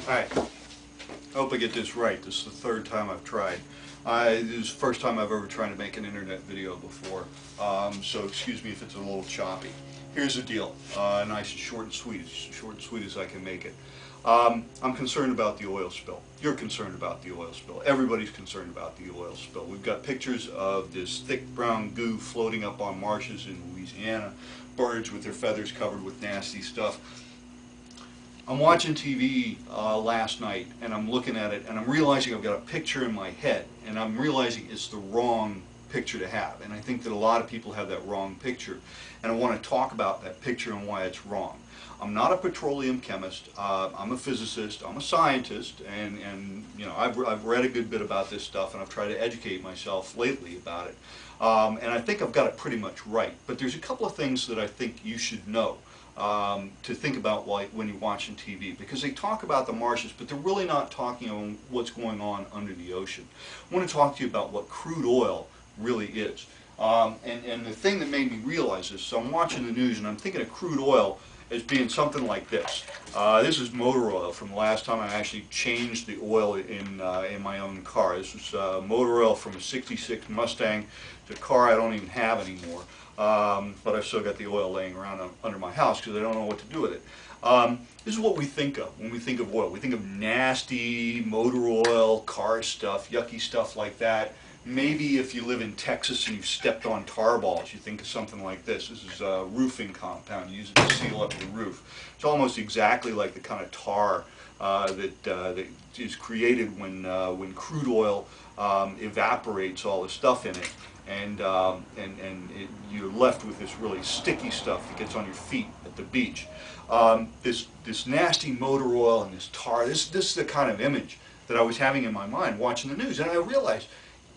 Alright, I hope I get this right. This is the third time I've tried. This is the first time I've ever tried to make an internet video before, so excuse me if it's a little choppy. Here's the deal, nice and short and sweet, as short and sweet as I can make it. I'm concerned about the oil spill. You're concerned about the oil spill. Everybody's concerned about the oil spill. We've got pictures of this thick brown goo floating up on marshes in Louisiana, birds with their feathers covered with nasty stuff. I'm watching TV last night, and I'm looking at it, and I'm realizing I've got a picture in my head, and I'm realizing it's the wrong picture to have. And I think that a lot of people have that wrong picture, and I want to talk about that picture and why it's wrong. I'm not a petroleum chemist. I'm a physicist. I'm a scientist, and you know, I've read a good bit about this stuff, and I've tried to educate myself lately about it. And I think I've got it pretty much right. But there's a couple of things that I think you should know. To think about when you're watching TV, because they talk about the marshes, but they're really not talking on what's going on under the ocean. I want to talk to you about what crude oil really is. And the thing that made me realize this, so I'm watching the news and I'm thinking of crude oil as being something like this. This is motor oil from the last time I actually changed the oil in my own car. This was motor oil from a '66 Mustang. It's a car I don't even have anymore. But I've still got the oil laying around under my house because I don't know what to do with it. This is what we think of when we think of oil. We think of nasty motor oil, car stuff, yucky stuff like that. Maybe if you live in Texas and you've stepped on tar balls, you think of something like this. This is a roofing compound. You use it to seal up the roof. It's almost exactly like the kind of tar that is created when crude oil evaporates all the stuff in it. And you're left with this really sticky stuff that gets on your feet at the beach. This nasty motor oil and this tar, this is the kind of image that I was having in my mind watching the news. And I realized,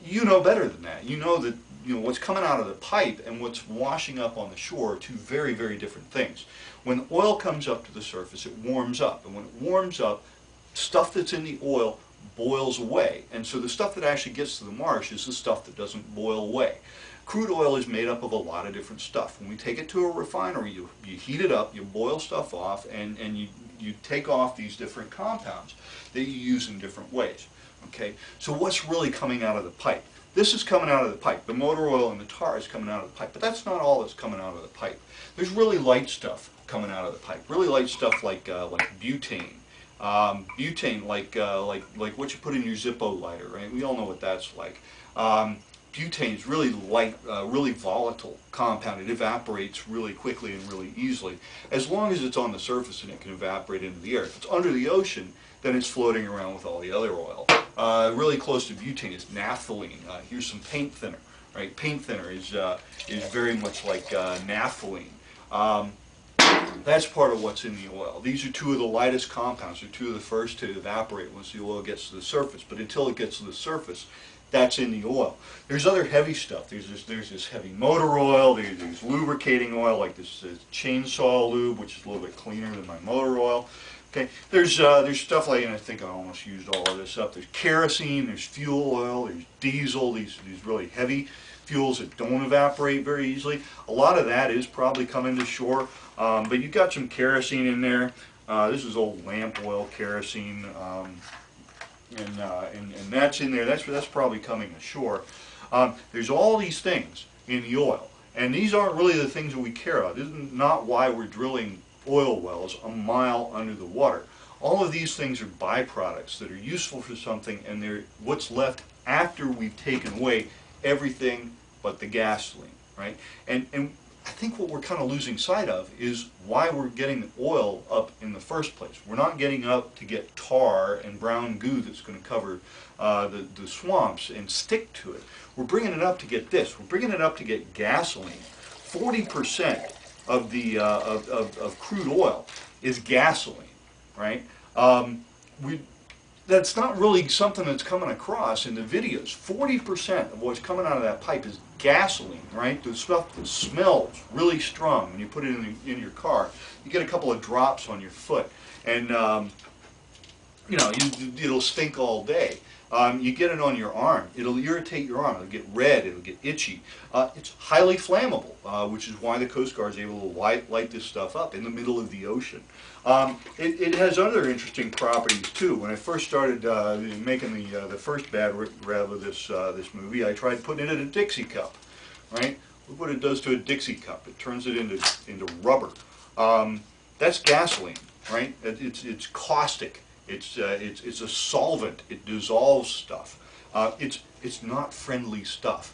you know better than that. You know that what's coming out of the pipe and what's washing up on the shore are two very, very different things. When oil comes up to the surface, it warms up. And when it warms up, stuff that's in the oil boils away, and so the stuff that actually gets to the marsh is the stuff that doesn't boil away. Crude oil is made up of a lot of different stuff. When we take it to a refinery, you heat it up, you boil stuff off, and you take off these different compounds that you use in different ways. Okay, so what's really coming out of the pipe? This is coming out of the pipe. The motor oil and the tar is coming out of the pipe, but that's not all that's coming out of the pipe. There's really light stuff coming out of the pipe. Really light stuff like butane. Butane, like what you put in your Zippo lighter, right? We all know what that's like. Butane is really light, really volatile compound. It evaporates really quickly and really easily, as long as it's on the surface and it can evaporate into the air. If it's under the ocean, then it's floating around with all the other oil. Really close to butane is naphthalene. Here's some paint thinner, right? Paint thinner is very much like naphthalene. That's part of what's in the oil. These are two of the lightest compounds. They're two of the first to evaporate once the oil gets to the surface. But until it gets to the surface, that's in the oil. There's other heavy stuff. There's this heavy motor oil. There's lubricating oil like this chainsaw lube, which is a little bit cleaner than my motor oil. Okay. There's stuff like, and I think I almost used all of this up. There's kerosene. There's fuel oil. There's diesel. These really heavy fuels that don't evaporate very easily. A lot of that is probably coming to shore, but you've got some kerosene in there. This is old lamp oil kerosene, and that's in there. That's probably coming ashore. There's all these things in the oil, and these aren't really the things that we care about. This is not why we're drilling oil wells a mile under the water. All of these things are byproducts that are useful for something, and they're what's left after we've taken away everything but the gasoline, right? And I think what we're kind of losing sight of is why we're getting the oil up in the first place. We're not getting up to get tar and brown goo that's going to cover the swamps and stick to it. We're bringing it up to get this. We're bringing it up to get gasoline. 40% of the of crude oil is gasoline, right? That's not really something that's coming across in the videos. 40% of what's coming out of that pipe is gasoline, right? The stuff that smells really strong when you put it in your car. You get a couple of drops on your foot, and you know, it'll stink all day. You get it on your arm, it'll irritate your arm, it'll get red, it'll get itchy. It's highly flammable, which is why the Coast Guard is able to light this stuff up in the middle of the ocean. It has other interesting properties too. When I first started making the first bad rev of this movie, I tried putting it in a Dixie cup, right? Look what it does to a Dixie cup. It turns it into rubber. That's gasoline, right? It's caustic. It's a solvent. It dissolves stuff. It's not friendly stuff.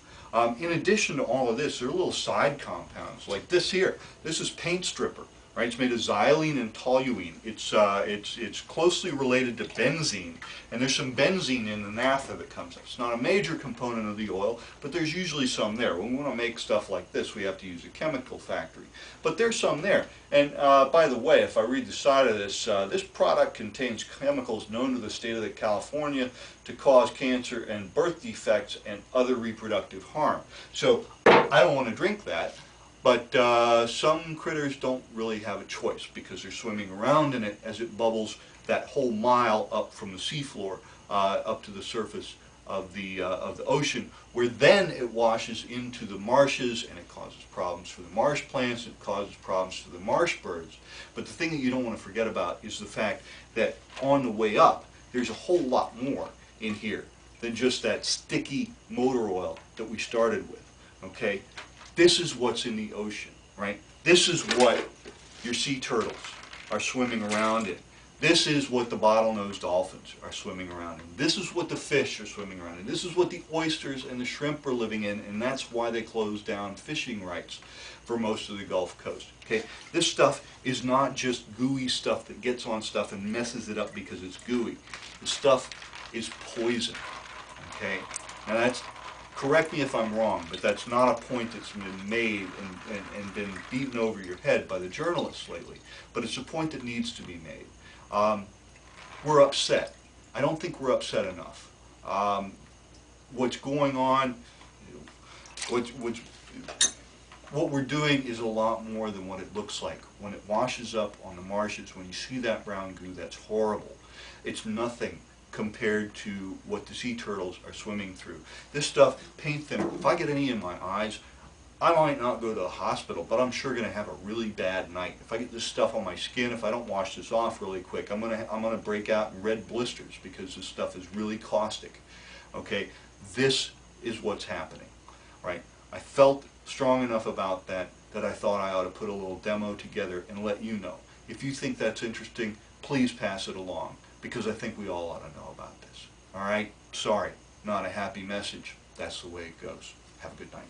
In addition to all of this, there are little side compounds like this here. This is paint stripper, right? It's made of xylene and toluene. It's closely related to benzene, and there's some benzene in the naphtha that comes up. It's not a major component of the oil, but there's usually some there. When we want to make stuff like this, we have to use a chemical factory. But there's some there. And by the way, if I read the side of this, this product contains chemicals known to the state of California to cause cancer and birth defects and other reproductive harm. So I don't want to drink that. But some critters don't really have a choice because they're swimming around in it as it bubbles that whole mile up from the seafloor up to the surface of the ocean, where then it washes into the marshes and it causes problems for the marsh plants, it causes problems to the marsh birds. But the thing that you don't want to forget about is the fact that on the way up, there's a whole lot more in here than just that sticky motor oil that we started with, okay? This is what's in the ocean, right? This is what your sea turtles are swimming around in. This is what the bottlenose dolphins are swimming around in. This is what the fish are swimming around in. This is what the oysters and the shrimp are living in, and that's why they closed down fishing rights for most of the Gulf Coast. Okay? This stuff is not just gooey stuff that gets on stuff and messes it up because it's gooey. The stuff is poison. Okay? Now that's, correct me if I'm wrong, but that's not a point that's been made and been beaten over your head by the journalists lately. But it's a point that needs to be made. We're upset. I don't think we're upset enough. What's going on, what we're doing is a lot more than what it looks like. When it washes up on the marshes, when you see that brown goo, that's horrible. It's nothing compared to what the sea turtles are swimming through. This stuff, paint thinner. If I get any in my eyes, I might not go to the hospital, but I'm sure going to have a really bad night. If I get this stuff on my skin, if I don't wash this off really quick, I'm gonna break out in red blisters because this stuff is really caustic. Okay, this is what's happening, right? I felt strong enough about that I thought I ought to put a little demo together and let you know. If you think that's interesting, please pass it along, because I think we all ought to know about this. All right? Sorry, not a happy message. That's the way it goes. Have a good night.